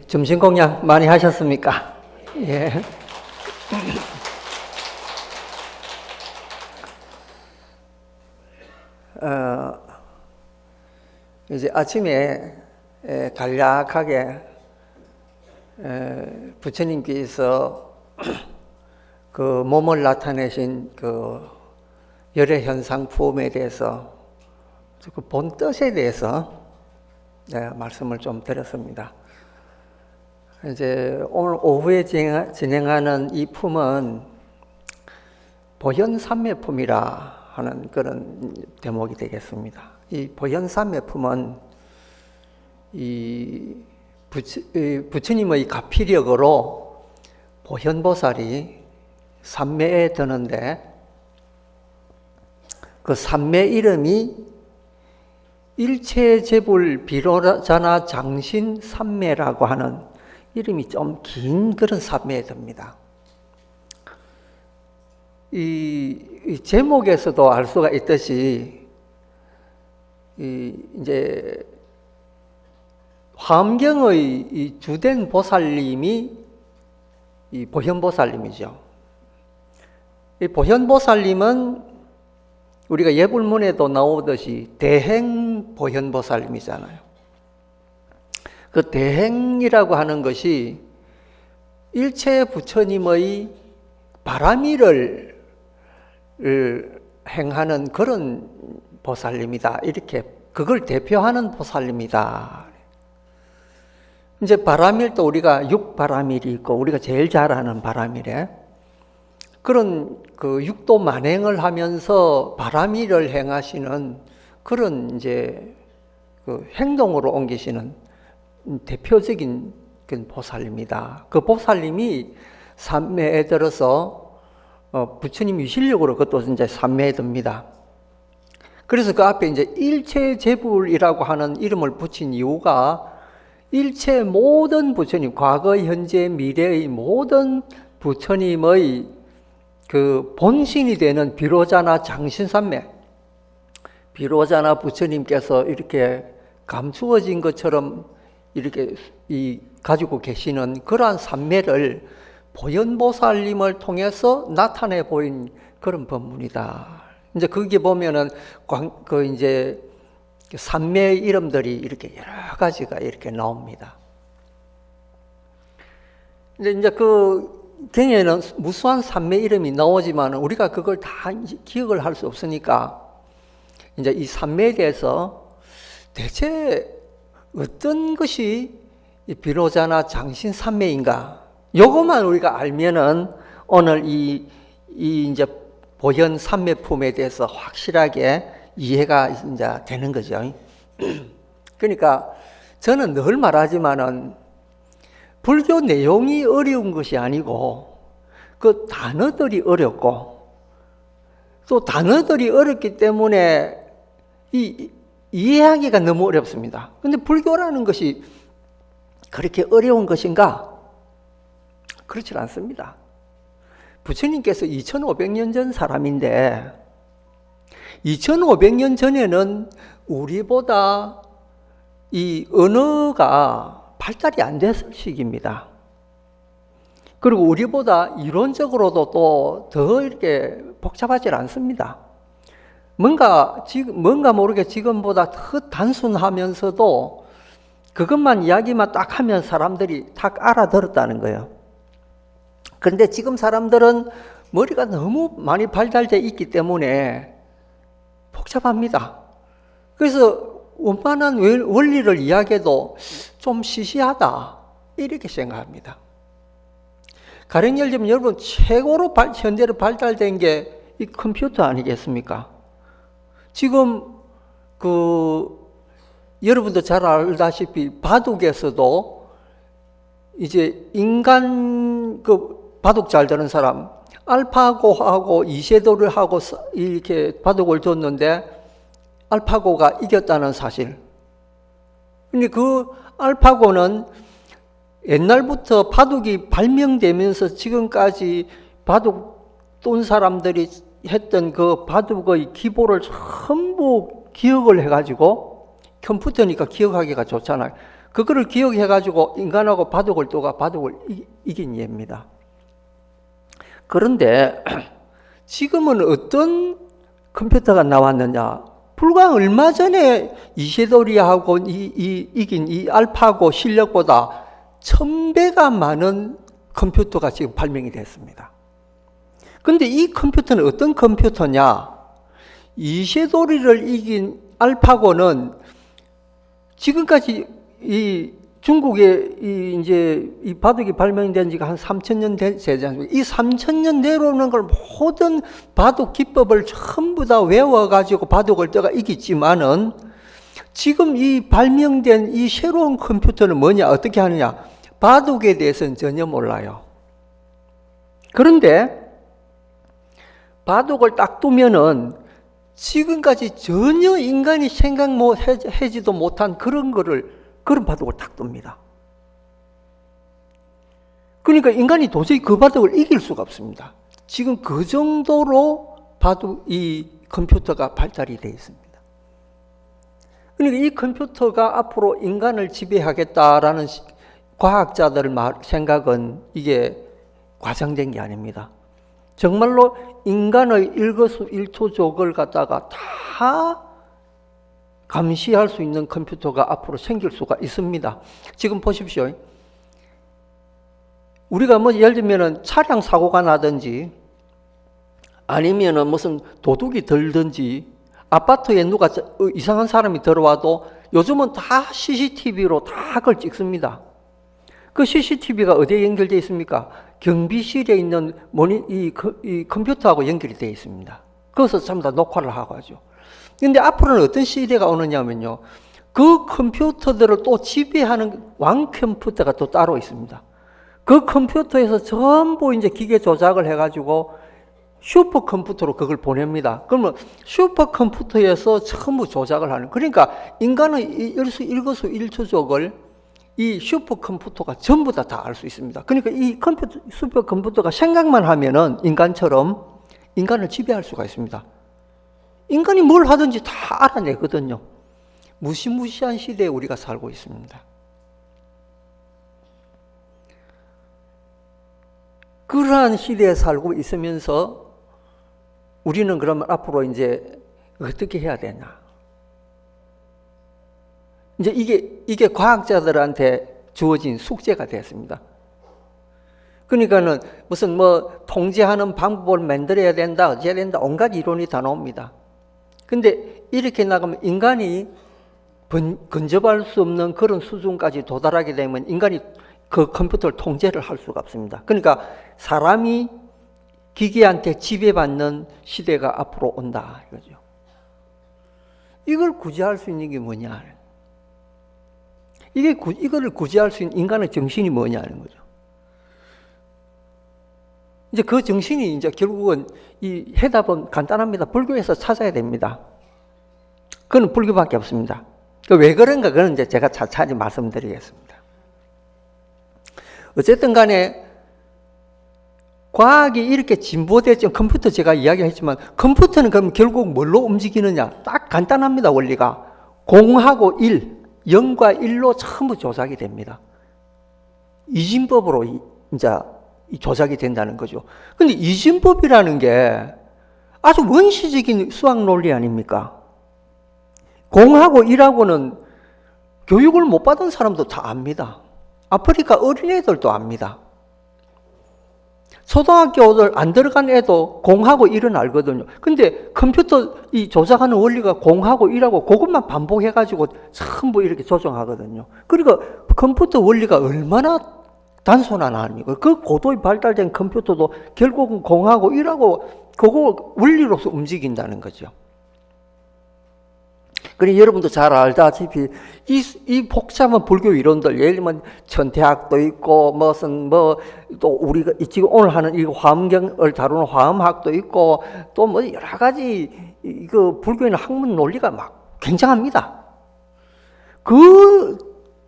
점심 공양 많이 하셨습니까? 예. 이제 아침에 간략하게 부처님께서 그 몸을 나타내신 그 열의 현상품에 대해서 그 본 뜻에 대해서 말씀을 좀 드렸습니다. 이제 오늘 오후에 진행하는 이 품은 보현삼매품이라 하는 그런 대목이 되겠습니다. 이 보현삼매품은 이 부처님의 가피력으로 보현보살이 삼매에 드는데 그 삼매 이름이 일체재불 비로자나 장신 삼매라고 하는 이름이 좀 긴 그런 삼매에 듭니다. 이 제목에서도 알 수가 있듯이 이제 화엄경의 이 주된 보살님이 이 보현보살님이죠. 이 보현보살님은 우리가 예불문에도 나오듯이 대행보현보살님이잖아요. 그 대행이라고 하는 것이 일체 부처님의 바람일을 행하는 그런 보살님이다. 이렇게 그걸 대표하는 보살님이다. 이제 바람일도 우리가 육바람일이 있고 우리가 제일 잘 아는 바람일에 그런 그 육도 만행을 하면서 바람일을 행하시는 그런 이제 그 행동으로 옮기시는 대표적인 그 보살님이다. 그 보살님이 삼매에 들어서 부처님 위실력으로 그것도 이제 삼매에 듭니다. 그래서 그 앞에 이제 일체재불이라고 하는 이름을 붙인 이유가 일체 모든 부처님, 과거, 현재, 미래의 모든 부처님의 그 본신이 되는 비로자나 장신삼매, 비로자나 부처님께서 이렇게 감추어진 것처럼 이렇게 가지고 계시는 그러한 삼매를 보현보살님을 통해서 나타내 보인 그런 법문이다. 이제 거기 보면은 그 이제 삼매의 이름들이 이렇게 여러 가지가 이렇게 나옵니다. 이제 그 경에는 무수한 삼매 이름이 나오지만 우리가 그걸 다 기억을 할 수 없으니까 이제 이 삼매에 대해서 대체 어떤 것이 비로자나 장신 삼매인가? 요것만 우리가 알면은 오늘 이 이제 보현 삼매품에 대해서 확실하게 이해가 이제 되는 거죠. 그러니까 저는 늘 말하지만은 불교 내용이 어려운 것이 아니고 그 단어들이 어렵고 또 단어들이 어렵기 때문에 이해하기가 너무 어렵습니다. 근데 불교라는 것이 그렇게 어려운 것인가? 그렇지 않습니다. 부처님께서 2500년 전 사람인데 2500년 전에는 우리보다 이 언어가 발달이 안 됐을 시기입니다. 그리고 우리보다 이론적으로도 또 더 이렇게 복잡하지 않습니다. 뭔가 모르게 지금보다 더 단순하면서도 그것만 이야기만 딱 하면 사람들이 딱 알아들었다는 거예요. 그런데 지금 사람들은 머리가 너무 많이 발달되어 있기 때문에 복잡합니다. 그래서 원만한 원리를 이야기해도 좀 시시하다 이렇게 생각합니다. 가령 예를 들면 여러분 최고로 현대로 발달된 게 이 컴퓨터 아니겠습니까? 지금 여러분도 잘 알다시피 바둑에서도 이제 인간 바둑 잘 되는 사람 알파고하고 이세돌을 하고 이렇게 바둑을 뒀는데 알파고가 이겼다는 사실. 근데 그 알파고는 옛날부터 바둑이 발명되면서 지금까지 바둑 돈 사람들이 했던 그 바둑의 기보를 전부 기억을 해가지고 컴퓨터니까 기억하기가 좋잖아요. 그거를 기억해가지고 인간하고 바둑을 둬가 바둑을 이긴 예입니다. 그런데 지금은 어떤 컴퓨터가 나왔느냐? 불과 얼마 전에 이세돌이하고 이긴 이 알파고 실력보다 1000배가 많은 컴퓨터가 지금 발명이 됐습니다. 근데 이 컴퓨터는 어떤 컴퓨터냐? 이세돌이를 이긴 알파고는 지금까지 이 중국에 이 바둑이 발명된 지가 한 3000년 되지 않습니까? 이 3000년 내려오는 걸 모든 바둑 기법을 전부 다 외워가지고 바둑을 떠가 이겼지만은 지금 이 발명된 이 새로운 컴퓨터는 뭐냐? 어떻게 하느냐? 바둑에 대해서는 전혀 몰라요. 그런데 바둑을 딱 두면은 지금까지 전혀 인간이 생각하지도 못한 그런 바둑을 딱 둡니다. 그러니까 인간이 도저히 그 바둑을 이길 수가 없습니다. 지금 그 정도로 이 컴퓨터가 발달이 되어 있습니다. 그러니까 이 컴퓨터가 앞으로 인간을 지배하겠다라는 과학자들 생각은 이게 과장된 게 아닙니다. 정말로 인간의 일거수일투족을 갖다가 다 감시할 수 있는 컴퓨터가 앞으로 생길 수가 있습니다. 지금 보십시오. 우리가 예를 들면은 차량 사고가 나든지 아니면은 무슨 도둑이 들든지 아파트에 누가 이상한 사람이 들어와도 요즘은 다 CCTV로 다 그걸 찍습니다. 그 CCTV가 어디에 연결되어 있습니까? 경비실에 있는 이 컴퓨터하고 연결이 되어 있습니다. 거기서 전부 다 녹화를 하고 하죠. 근데 앞으로는 어떤 시대가 오느냐면요. 그 컴퓨터들을 또 지배하는 왕 컴퓨터가 또 따로 있습니다. 그 컴퓨터에서 전부 이제 기계 조작을 해가지고 슈퍼컴퓨터로 그걸 보냅니다. 그러면 슈퍼컴퓨터에서 전부 조작을 하는. 그러니까 인간의 일거수일투족을 이 슈퍼컴퓨터가 전부 다 알 수 있습니다. 그러니까 이 슈퍼컴퓨터가 생각만 하면은 인간처럼 인간을 지배할 수가 있습니다. 인간이 뭘 하든지 다 알아내거든요. 무시무시한 시대에 우리가 살고 있습니다. 그러한 시대에 살고 있으면서 우리는 그러면 앞으로 이제 어떻게 해야 되나? 이제 이게 과학자들한테 주어진 숙제가 됐습니다. 그러니까는 무슨 통제하는 방법을 만들어야 된다, 어째야 된다, 온갖 이론이 다 나옵니다. 근데 이렇게 나가면 인간이 근접할 수 없는 그런 수준까지 도달하게 되면 인간이 그 컴퓨터를 통제를 할 수가 없습니다. 그러니까 사람이 기계한테 지배받는 시대가 앞으로 온다 이거죠. 이걸 구제할 수 있는 게 뭐냐? 이거를 구제할 수 있는 인간의 정신이 뭐냐는 거죠. 이제 그 정신이 이제 결국은 이 해답은 간단합니다. 불교에서 찾아야 됩니다. 그건 불교밖에 없습니다. 왜 그런가? 그건 이제 제가 차차히 말씀드리겠습니다. 어쨌든 간에 과학이 이렇게 진보됐죠. 컴퓨터 제가 이야기했지만 컴퓨터는 그럼 결국 뭘로 움직이느냐? 딱 간단합니다. 원리가. 0하고 1, 0과 1로 전부 조작이 됩니다. 이진법으로 이제 조작이 된다는 거죠. 근데 이진법이라는 게 아주 원시적인 수학 논리 아닙니까? 0하고 1하고는 교육을 못 받은 사람도 다 압니다. 아프리카 어린애들도 압니다. 초등학교들 안 들어간 애도 0하고 1은 알거든요. 근데 컴퓨터 이 조작하는 원리가 0하고 1하고 그것만 반복해가지고 전부 이렇게 조정하거든요. 그러니까 컴퓨터 원리가 얼마나 단순한 아닙니까? 그 고도의 발달된 컴퓨터도 결국은 0하고 1하고 그거 원리로서 움직인다는 거죠. 그러니 여러분도 잘 알다시피 이 복잡한 불교 이론들, 예를 들면 천태학도 있고 또 우리가 지금 오늘 하는 이 화엄경을 다루는 화엄학도 있고 또 여러 가지 그 불교에는 학문 논리가 막 굉장합니다. 그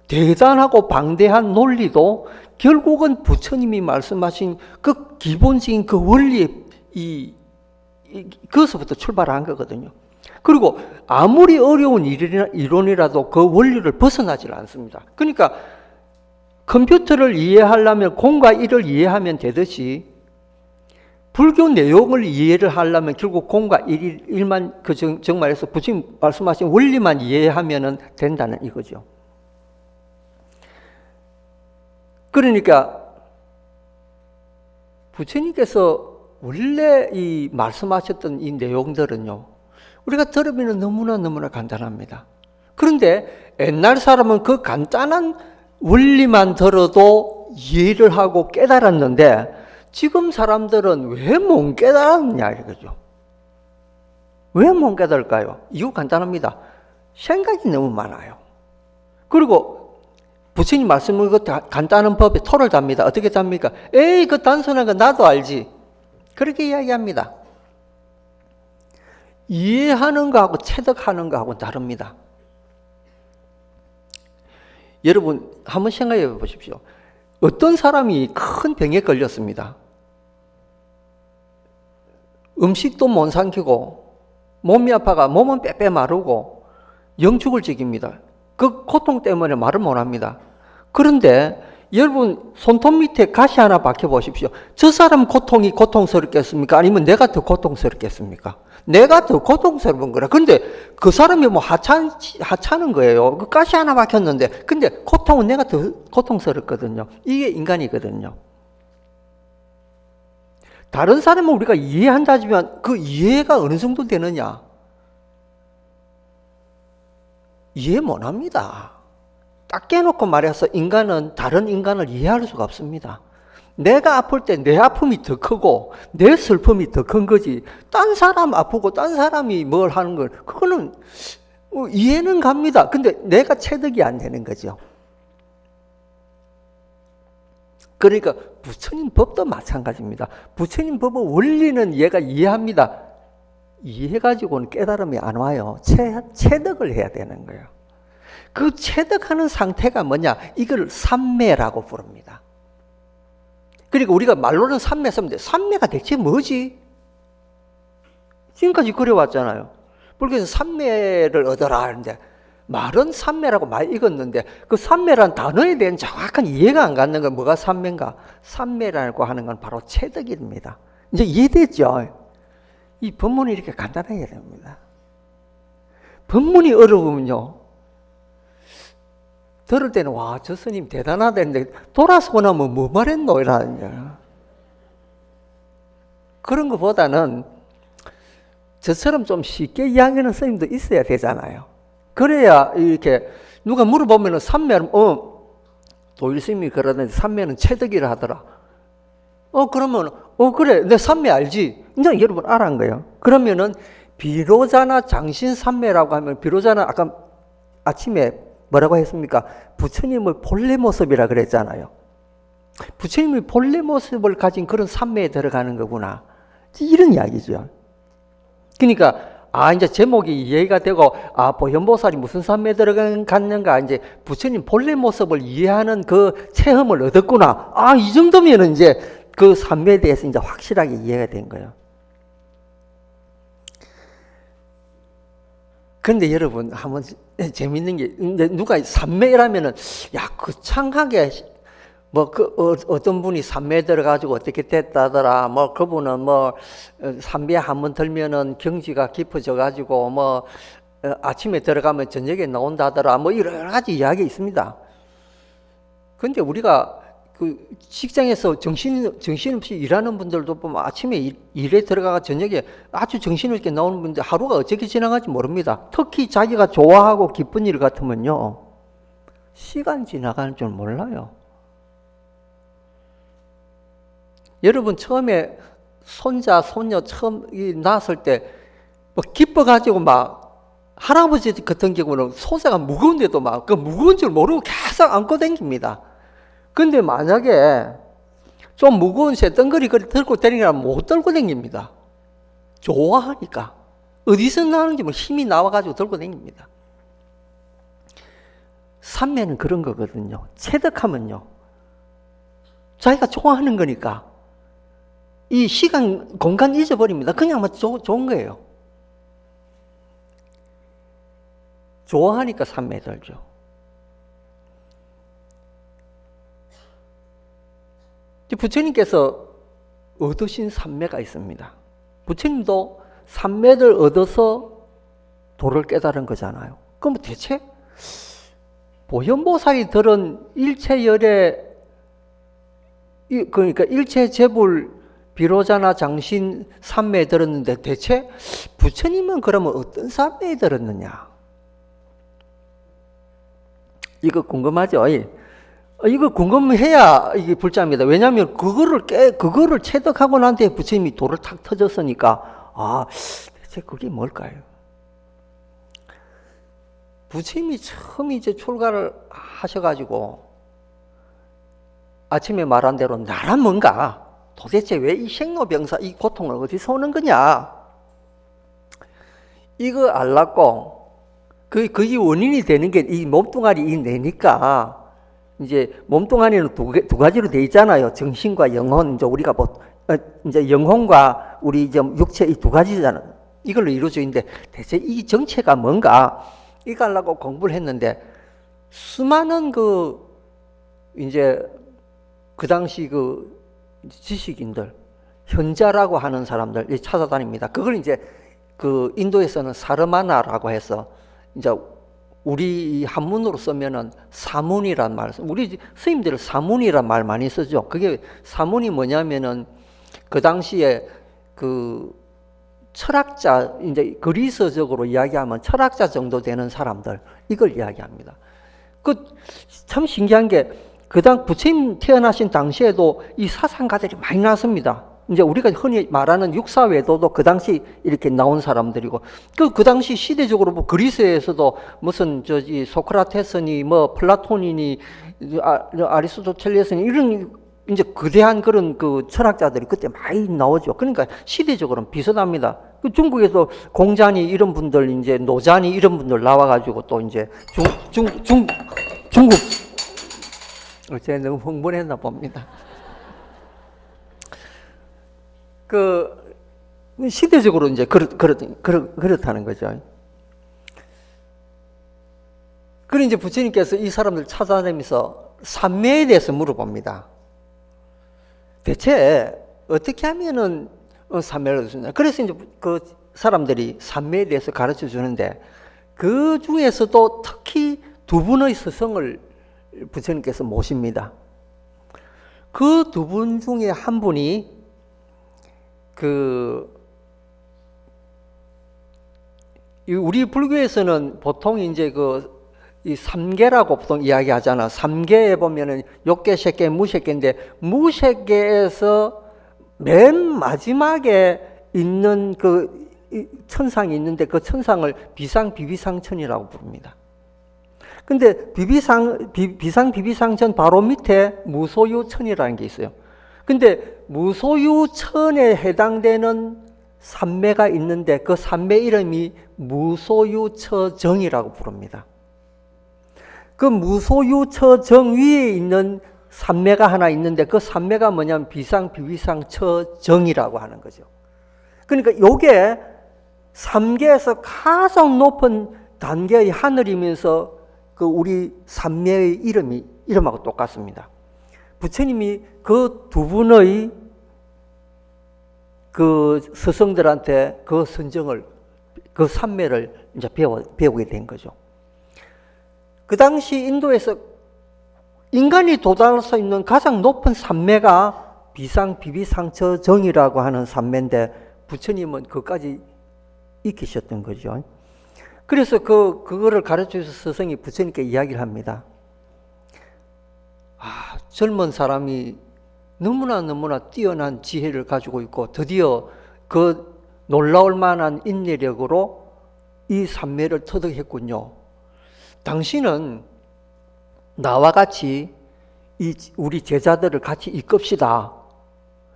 대단하고 방대한 논리도 결국은 부처님이 말씀하신 그 기본적인 그 원리의 그것부터 출발한 거거든요. 그리고 아무리 어려운 이론이라도 그 원리를 벗어나질 않습니다. 그러니까 컴퓨터를 이해하려면 공과 일을 이해하면 되듯이 불교 내용을 이해를 하려면 결국 공과 일만 정말해서 부처님 말씀하신 원리만 이해하면 된다는 이거죠. 그러니까 부처님께서 원래 이 말씀하셨던 이 내용들은요, 우리가 들으면 너무나 간단합니다. 그런데 옛날 사람은 그 간단한 원리만 들어도 이해를 하고 깨달았는데 지금 사람들은 왜 못 깨달았냐 이거죠. 왜 못 깨달을까요? 이유 간단합니다. 생각이 너무 많아요. 그리고 부처님 말씀은 그 간단한 법에 토를 답니다. 어떻게 답니까? 에이, 그 단순한 거 나도 알지. 그렇게 이야기합니다. 이해하는 거하고 체득하는 거하고 다릅니다. 여러분 한번 생각해 보십시오. 어떤 사람이 큰 병에 걸렸습니다. 음식도 못 삼키고 몸이 아파가 몸은 빼빼 마르고 영축을 지깁니다. 그 고통 때문에 말을 못 합니다. 그런데 여러분 손톱 밑에 가시 하나 박혀 보십시오. 저 사람 고통이 고통스럽겠습니까? 아니면 내가 더 고통스럽겠습니까? 내가 더 고통스러운 거라. 근데 그 사람이 뭐 하찮은 거예요. 그 가시 하나 박혔는데, 근데 고통은 내가 더 고통스럽거든요. 이게 인간이거든요. 다른 사람은 우리가 이해한다지만 그 이해가 어느 정도 되느냐? 이해 못 합니다. 딱 깨놓고 말해서 인간은 다른 인간을 이해할 수가 없습니다. 내가 아플 때 내 아픔이 더 크고 내 슬픔이 더 큰 거지. 딴 사람 아프고 딴 사람이 뭘 하는 걸 그거는 이해는 갑니다. 근데 내가 체득이 안 되는 거죠. 그러니까 부처님 법도 마찬가지입니다. 부처님 법의 원리는 얘가 이해합니다. 이해가지고는 깨달음이 안 와요. 체득을 해야 되는 거예요. 그 체득하는 상태가 뭐냐? 이걸 삼매라고 부릅니다. 그러니까 우리가 말로는 삼매 쓰는데 삼매가 대체 뭐지? 지금까지 그래왔잖아요. 불교에서 삼매를 얻어라 하는데 말은 삼매라고 많이 읽었는데 그 삼매라는 단어에 대한 정확한 이해가 안 가는 건 뭐가 삼매인가? 삼매라고 하는 건 바로 체득입니다. 이제 이해됐죠? 이 법문이 이렇게 간단해야 됩니다. 법문이 어려우면요, 들을 때는 와, 저 스님 대단하다는데 돌아서고 나면 뭐 말했노? 이라는 거야. 그런 것보다는 저처럼 좀 쉽게 이야기하는 스님도 있어야 되잖아요. 그래야 이렇게 누가 물어보면 삼매는 도일 스님이 그러는데 삼매는 체득이라 하더라. 그러면 그래 내 삼매 알지? 이제 여러분 알아한 거예요. 그러면은 비로자나 장신삼매라고 하면 비로자는 아까 아침에 뭐라고 했습니까? 부처님의 본래 모습이라 그랬잖아요. 부처님의 본래 모습을 가진 그런 삼매에 들어가는 거구나. 이런 이야기죠. 그러니까 이제 제목이 이해가 되고 보현보살이 무슨 삼매에 들어갔는가, 이제 부처님 본래 모습을 이해하는 그 체험을 얻었구나. 이 정도면 이제 그 삼매에 대해서 이제 확실하게 이해가 된 거예요. 그런데 여러분 한번 재밌는 게, 누가 삼매라면은 거창하게 어떤 분이 삼매에 들어가지고 어떻게 됐다더라, 그분은 삼매 한번 들면은 경지가 깊어져가지고 아침에 들어가면 저녁에 나온다더라, 여러 가지 이야기 있습니다. 근데 우리가 그 직장에서 정신없이 일하는 분들도 보면 아침에 일에 들어가가 저녁에 아주 정신없게 나오는 분들 하루가 어떻게 지나갈지 모릅니다. 특히 자기가 좋아하고 기쁜 일 같으면요, 시간 지나가는 줄 몰라요. 여러분 처음에 손자, 손녀 처음 낳았을 때 기뻐가지고 할아버지 같은 경우는 소자가 무거운데도 그 무거운 줄 모르고 계속 안고 다닙니다. 근데 만약에 좀 무거운 쇳덩거리 들고 다니면 못 들고 다닙니다. 좋아하니까. 어디서 나는지 힘이 나와가지고 들고 다닙니다. 삼매는 그런 거거든요. 체득하면요, 자기가 좋아하는 거니까 이 시간, 공간 잊어버립니다. 그냥 좋은 거예요. 좋아하니까 산매에 들죠. 부처님께서 얻으신 산매가 있습니다. 부처님도 산매를 얻어서 도를 깨달은 거잖아요. 그럼 대체 보현보살이 들은 일체열의, 그러니까 일체재불 비로자나 장신 산매에 들었는데 대체 부처님은 그러면 어떤 산매에 들었느냐? 이거 궁금하죠? 이거 궁금해야 이게 불자입니다. 왜냐하면 그거를 체득하고 난 뒤에 부처님이 도를 탁 터졌으니까, 대체 그게 뭘까요? 부처님이 처음 이제 출가를 하셔가지고, 아침에 말한 대로 나란 뭔가, 도대체 왜 이 생로병사, 이 고통을 어디서 오는 거냐? 이거 알랐고, 그게 원인이 되는 게 이 몸뚱아리 이 뇌니까, 이제 몸뚱아리는 두 가지로 돼 있잖아요. 정신과 영혼. 이제 우리가 이제 영혼과 우리 이제 육체 이 두 가지잖아요. 이걸로 이루어져 있는데 대체 이 정체가 뭔가 이거 하려고 공부를 했는데 수많은 이제 그 당시 지식인들, 현자라고 하는 사람들 찾아다닙니다. 그걸 이제 인도에서는 사르마나라고 해서 이제 우리 한문으로 쓰면은 사문이란 말, 우리 스님들 사문이란 말 많이 쓰죠. 그게 사문이 뭐냐면은 그 당시에 철학자, 이제 그리스적으로 이야기하면 철학자 정도 되는 사람들, 이걸 이야기합니다. 참 신기한 게, 부처님 태어나신 당시에도 이 사상가들이 많이 나왔습니다. 이제 우리가 흔히 말하는 육사외도도 그 당시 이렇게 나온 사람들이고, 그 당시 시대적으로 그리스에서도 무슨 소크라테스니 플라톤이니 아리스토텔레스니 이런 이제 거대한 그런 철학자들이 그때 많이 나오죠. 그러니까 시대적으로는 비슷합니다. 중국에서 공자니 이런 분들, 이제 노자니 이런 분들 나와가지고 또 이제 중국, 제가 너무 흥분했나 봅니다. 시대적으로 이제 그렇다는 거죠. 그리고 이제 부처님께서 이 사람들 찾아다니면서 산매에 대해서 물어봅니다. 대체 어떻게 하면은 산매를 얻을 수 있냐? 그래서 이제 그 사람들이 산매에 대해서 가르쳐 주는데 그 중에서도 특히 두 분의 스승을 부처님께서 모십니다. 그 두 분 중에 한 분이 우리 불교에서는 보통 이제 이 삼계라고 보통 이야기하잖아. 삼계에 보면은 욕계, 색계, 무색계인데 무색계에서 맨 마지막에 있는 천상이 있는데 그 천상을 비상비비상천이라고 부릅니다. 근데 비상비비상천 바로 밑에 무소유천이라는 게 있어요. 근데 무소유천에 해당되는 산매가 있는데 그 산매 이름이 무소유처정이라고 부릅니다. 그 무소유처정 위에 있는 산매가 하나 있는데 그 산매가 뭐냐면 비상비비상처정이라고 하는 거죠. 그러니까 요게 3계에서 가장 높은 단계의 하늘이면서 우리 산매의 이름하고 똑같습니다. 부처님이 그 두 분의 스승들한테 선정을, 산매를 이제 배우게 된 거죠. 그 당시 인도에서 인간이 도달할 수 있는 가장 높은 산매가 비상비비상처정이라고 하는 산매인데 부처님은 그까지 익히셨던 거죠. 그래서 그거를 가르쳐 주신 스승이 부처님께 이야기를 합니다. 젊은 사람이 너무나 뛰어난 지혜를 가지고 있고 드디어 놀라울 만한 인내력으로 이 산매를 터득했군요. 당신은 나와 같이 우리 제자들을 같이 이끕시다.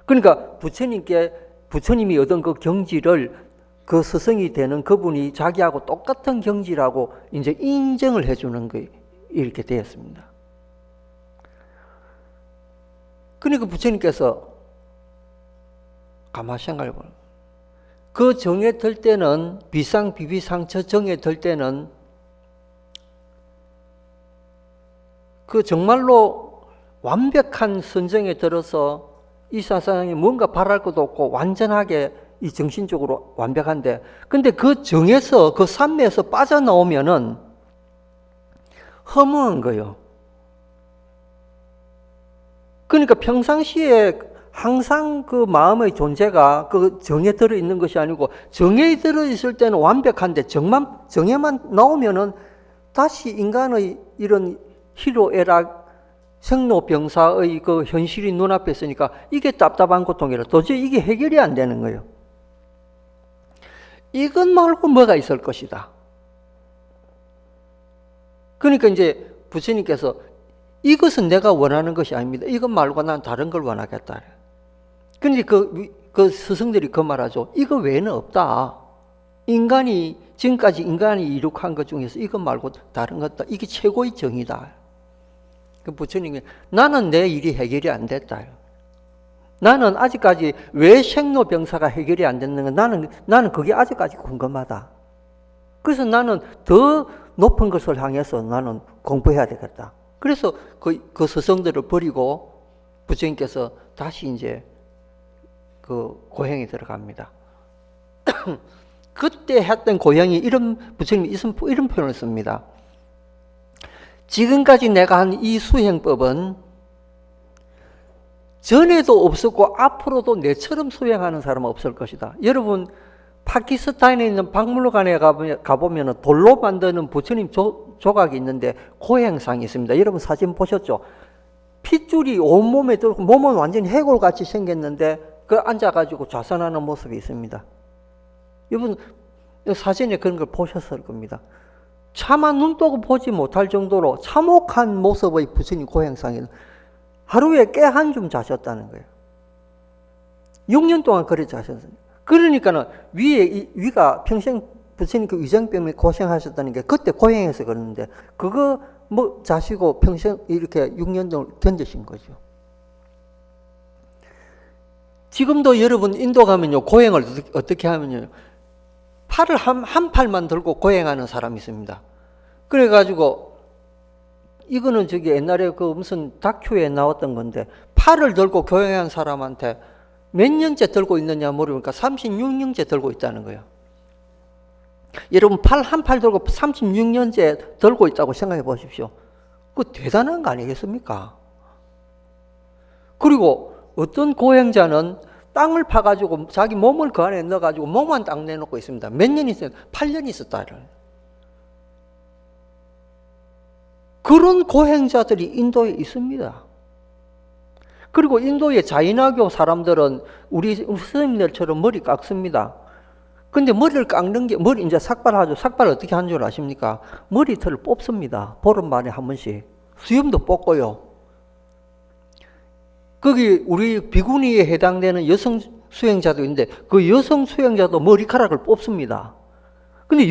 그러니까 부처님이 얻은 그 경지를 그 스승이 되는 그분이 자기하고 똑같은 경지라고 이제 인정을 해주는 거 이렇게 되었습니다. 그러니까 부처님께서 가만히 생각해보면 그 정에 들 때는 비상비비상처 정에 들 때는 그 정말로 완벽한 선정에 들어서 이 세상에 뭔가 바랄 것도 없고 완전하게 이 정신적으로 완벽한데, 근데 그 정에서, 그 산매에서 빠져나오면은 허무한 거예요. 그러니까 평상시에 항상 그 마음의 존재가 그 정에 들어있는 것이 아니고, 정에 들어있을 때는 완벽한데 정에만 나오면은 다시 인간의 이런 희로애락, 생로병사의 그 현실이 눈앞에 있으니까 이게 답답한 고통이라 도저히 이게 해결이 안 되는 거예요. 이것 말고 뭐가 있을 것이다. 그러니까 이제 부처님께서 이것은 내가 원하는 것이 아닙니다. 이것 말고 난 다른 걸 원하겠다. 그런데 그 스승들이 그 말하죠. 이거 외에는 없다. 지금까지 인간이 이룩한 것 중에서 이것 말고 다른 것 없다. 이게 최고의 정의다. 그 부처님이 나는 내 일이 해결이 안 됐다. 나는 아직까지 왜 생로병사가 해결이 안 됐는가? 나는 그게 아직까지 궁금하다. 그래서 나는 더 높은 것을 향해서 나는 공부해야 되겠다. 그래서 그 스승들을 버리고 부처님께서 다시 이제 그 고행에 들어갑니다. 그때 했던 고행이 부처님이 이런 표현을 씁니다. 지금까지 내가 한 이 수행법은 전에도 없었고 앞으로도 내처럼 수행하는 사람은 없을 것이다. 여러분 파키스탄에 있는 박물관에 가보면 돌로 만드는 부처님 조각이 있는데 고행상이 있습니다. 여러분 사진 보셨죠? 핏줄이 온몸에 들고 몸은 완전히 해골같이 생겼는데 그 앉아가지고 좌선하는 모습이 있습니다. 여러분 사진에 그런 걸 보셨을 겁니다. 차마 눈 뜨고 보지 못할 정도로 참혹한 모습의 부처님 고행상이 하루에 꽤 한 줌 자셨다는 거예요. 6년 동안 그래 자셨어요. 그러니까는 위가 평생 부처님 그 위장병에 고생하셨다는 게 그때 고행해서 그러는데 그거 뭐 자시고 평생 이렇게 6년 동안 견디신 거죠. 지금도 여러분 인도 가면요 고행을 어떻게 하면요 팔을 한 팔만 들고 고행하는 사람이 있습니다. 그래가지고 이거는 저기 옛날에 그 무슨 다큐에 나왔던 건데 팔을 들고 고행한 사람한테 몇 년째 들고 있느냐 물으니까 36년째 들고 있다는 거예요. 여러분 한 팔 들고 36년째 들고 있다고 생각해 보십시오. 그거 대단한 거 아니겠습니까? 그리고 어떤 고행자는 땅을 파가지고 자기 몸을 그 안에 넣어가지고 몸만 딱 내놓고 있습니다. 몇 년 있어요? 8년 있었다. 그런 고행자들이 인도에 있습니다. 그리고 인도의 자이나교 사람들은 우리 스님들처럼 머리 깎습니다. 근데 머리를 깎는 게, 머리 이제 삭발하죠. 삭발 어떻게 하는 줄 아십니까? 머리털을 뽑습니다. 보름 만에 한 번씩. 수염도 뽑고요. 거기 우리 비구니에 해당되는 여성 수행자도 있는데 그 여성 수행자도 머리카락을 뽑습니다. 근데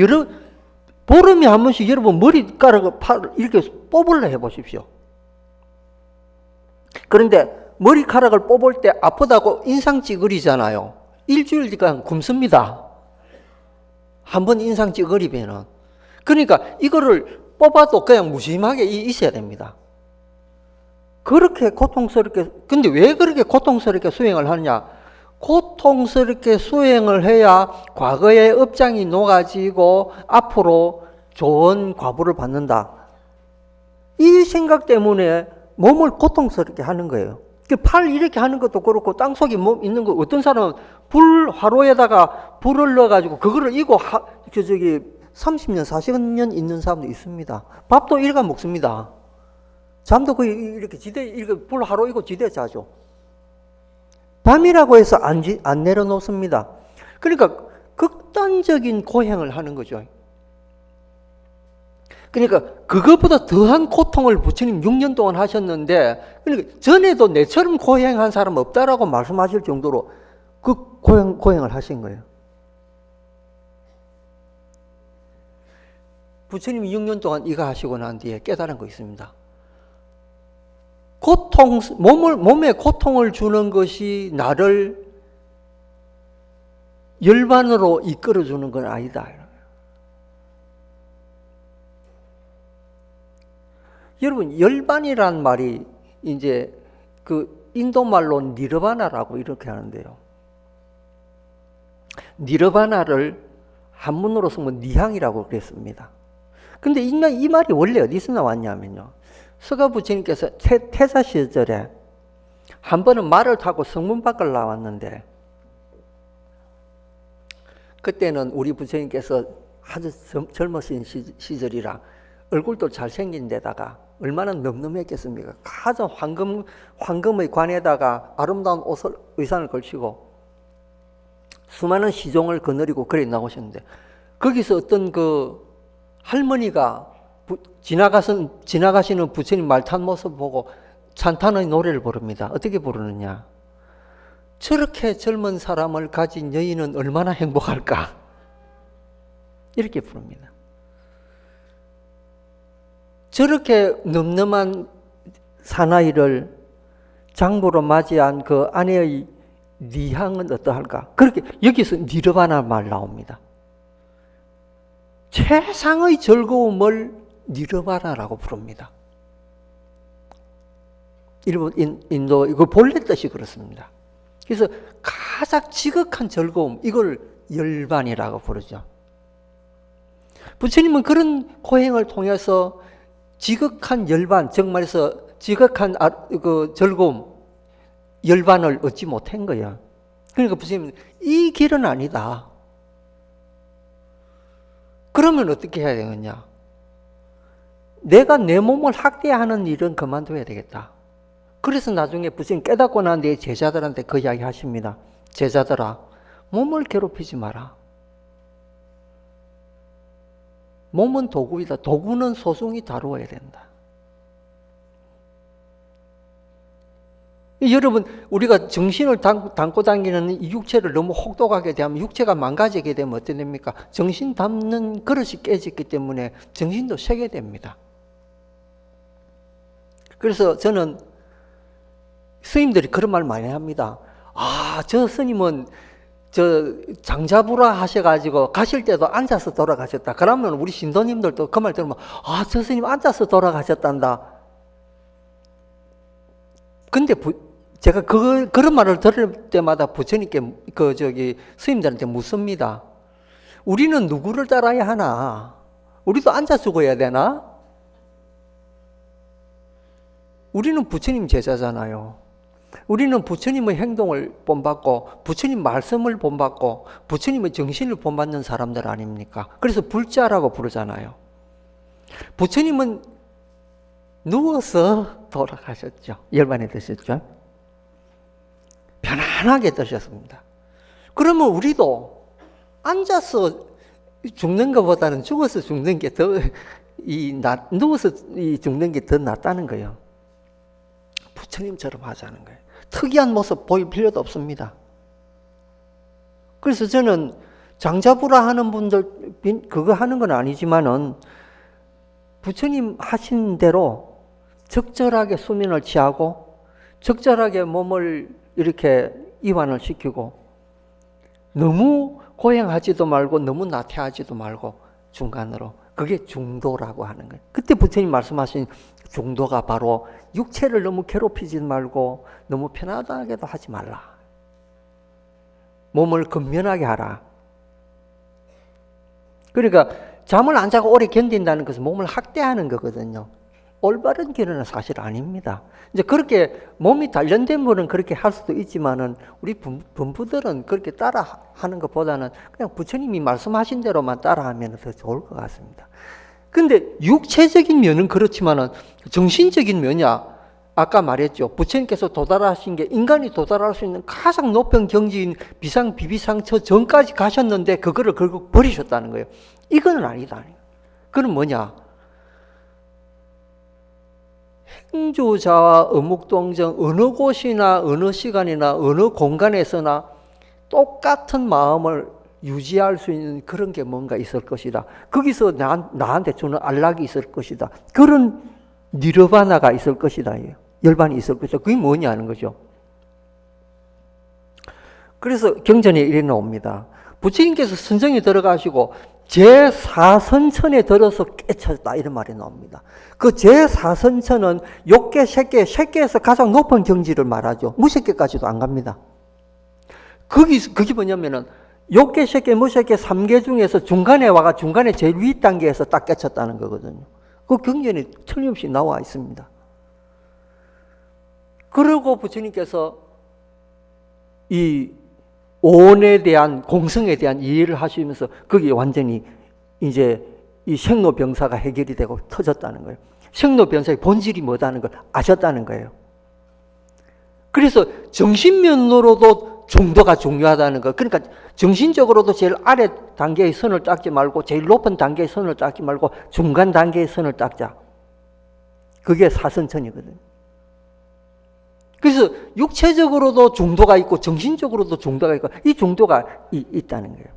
보름에 한 번씩 여러분 머리카락을 이렇게 뽑으려 해보십시오. 그런데 머리카락을 뽑을 때 아프다고 인상 찌그리잖아요. 일주일 뒤가 굶습니다. 한번 인상 찌그리면은. 그러니까 이거를 뽑아도 그냥 무심하게 있어야 됩니다. 그렇게 고통스럽게, 근데 왜 그렇게 고통스럽게 수행을 하느냐? 고통스럽게 수행을 해야 과거의 업장이 녹아지고 앞으로 좋은 과보를 받는다. 이 생각 때문에 몸을 고통스럽게 하는 거예요. 팔 이렇게 하는 것도 그렇고 땅속에 몸 있는 거 어떤 사람은 화로에다가 불을 넣어가지고 그거를 이고 30년 40년 있는 사람도 있습니다. 밥도 일가 먹습니다. 잠도 거의 이렇게 이렇게 화로 이고 지대 자죠. 밤이라고 해서 안 내려놓습니다. 그러니까 극단적인 고행을 하는 거죠. 그러니까 그것보다 더한 고통을 부처님 6년 동안 하셨는데, 그러니까 전에도 내처럼 고행한 사람 없다라고 말씀하실 정도로 그 고행을 하신 거예요. 부처님이 6년 동안 이거 하시고 난 뒤에 깨달은 거 있습니다. 몸에 고통을 주는 것이 나를 열반으로 이끌어주는 건 아니다. 여러분, 열반이란 말이 이제 그 인도 말로 니르바나라고 이렇게 하는데요. 니르바나를 한문으로 쓰면 니향이라고 그랬습니다. 근데 이 말이 원래 어디서 나왔냐면요. 서가 부처님께서 태사 시절에 한 번은 말을 타고 성문 밖을 나왔는데, 그때는 우리 부처님께서 아주 젊으신 시절이라 얼굴도 잘생긴 데다가 얼마나 늠름했겠습니까? 가장 황금의 관에다가 아름다운 의상을 걸치고 수많은 시종을 거느리고 그래 나오셨는데, 거기서 어떤 그 할머니가 지나가시는 부처님 말 탄 모습 보고 찬탄의 노래를 부릅니다. 어떻게 부르느냐? 저렇게 젊은 사람을 가진 여인은 얼마나 행복할까? 이렇게 부릅니다. 저렇게 늠름한 사나이를 장부로 맞이한 그 아내의 니향은 어떠할까? 그렇게 여기서 니르바나 말 나옵니다. 최상의 즐거움을 니르바나라고 부릅니다. 일본, 인도, 이거 본래 뜻이 그렇습니다. 그래서 가장 지극한 즐거움, 이걸 열반이라고 부르죠. 부처님은 그런 고행을 통해서 지극한 열반, 즉 말해서 지극한 그 즐거움, 열반을 얻지 못한 거야. 그러니까 부처님은 이 길은 아니다. 그러면 어떻게 해야 되겠냐? 내가 내 몸을 학대하는 일은 그만둬야 되겠다. 그래서 나중에 부처님 깨닫고 난 뒤에 제자들한테 그 이야기 하십니다. 제자들아, 몸을 괴롭히지 마라. 몸은 도구이다. 도구는 소중히 다루어야 된다. 여러분, 우리가 정신을 담고 다니는 이 육체를 너무 혹독하게 대하면 육체가 망가지게 되면 어떻게 됩니까? 정신 담는 그릇이 깨졌기 때문에 정신도 새게 됩니다. 그래서 저는 스님들이 그런 말 많이 합니다. 저 스님은 장자부라 하셔가지고 가실 때도 앉아서 돌아가셨다. 그러면 우리 신도님들도 그 말 들으면 저 스님 앉아서 돌아가셨단다. 근데 제가 그런 말을 들을 때마다 부처님께 스님들한테 묻습니다. 우리는 누구를 따라야 하나? 우리도 앉아 죽어야 되나? 우리는 부처님 제자잖아요. 우리는 부처님의 행동을 본받고 부처님 말씀을 본받고 부처님의 정신을 본받는 사람들 아닙니까? 그래서 불자라고 부르잖아요. 부처님은 누워서 돌아가셨죠. 열반에 드셨죠. 편안하게 드셨습니다. 그러면 우리도 앉아서 죽는 것보다는 죽어서 죽는 게 누워서 죽는 게 더 낫다는 거예요. 부처님처럼 하자는 거예요. 특이한 모습 보일 필요도 없습니다. 그래서 저는 장자부라 하는 분들 그거 하는 건 아니지만은 부처님 하신 대로 적절하게 수면을 취하고 적절하게 몸을 이렇게 이완을 시키고 너무 고행하지도 말고 너무 나태하지도 말고 중간으로, 그게 중도라고 하는 거예요. 그때 부처님 말씀하신 중도가 바로 육체를 너무 괴롭히지 말고 너무 편하게도 하지 말라. 몸을 건면하게 하라. 그러니까 잠을 안 자고 오래 견딘다는 것은 몸을 학대하는 거거든요. 올바른 길은 사실 아닙니다. 이제 그렇게 몸이 단련된 분은 그렇게 할 수도 있지만은 우리 분부들은 그렇게 따라 하는 것보다는 그냥 부처님이 말씀하신 대로만 따라하면 더 좋을 것 같습니다. 근데 육체적인 면은 그렇지만은 정신적인 면이야. 아까 말했죠. 부처님께서 도달하신 게 인간이 도달할 수 있는 가장 높은 경지인 비상비비상처 전까지 가셨는데 그거를 결국 버리셨다는 거예요. 이건 아니다. 그건 뭐냐? 행주자와 어묵동정 어느 곳이나 어느 시간이나 어느 공간에서나 똑같은 마음을 유지할 수 있는 그런 게 뭔가 있을 것이다. 거기서 나한테 주는 안락이 있을 것이다. 그런 니르바나가 있을 것이다. 열반이 있을 것이다. 그게 뭐냐는 거죠. 그래서 경전에 이래 나옵니다. 부처님께서 선정에 들어가시고 제4선천에 들어서 깨쳤다 이런 말이 나옵니다. 그 제4선천은 욕계, 색계, 색계에서 가장 높은 경지를 말하죠. 무색계까지도 안 갑니다. 그게 뭐냐면은 욕계, 색계, 무색계 3계 중에서 중간에 와가 중간에 제일 위 단계에서 딱 깨쳤다는 거거든요. 그 경전에 틀림없이 나와 있습니다. 그리고 부처님께서 이 오온에 대한 공성에 대한 이해를 하시면서 거기에 완전히 이제 이 생로병사가 해결이 되고 터졌다는 거예요. 생로병사의 본질이 뭐다는 걸 아셨다는 거예요. 그래서 정신면으로도 정도가 중요하다는 거. 그러니까 정신적으로도 제일 아래 단계의 선을 닦지 말고 제일 높은 단계의 선을 닦지 말고 중간 단계의 선을 닦자. 그게 사선천이거든요. 그래서 육체적으로도 중도가 있고 정신적으로도 중도가 있고 이 중도가 있다는 거예요.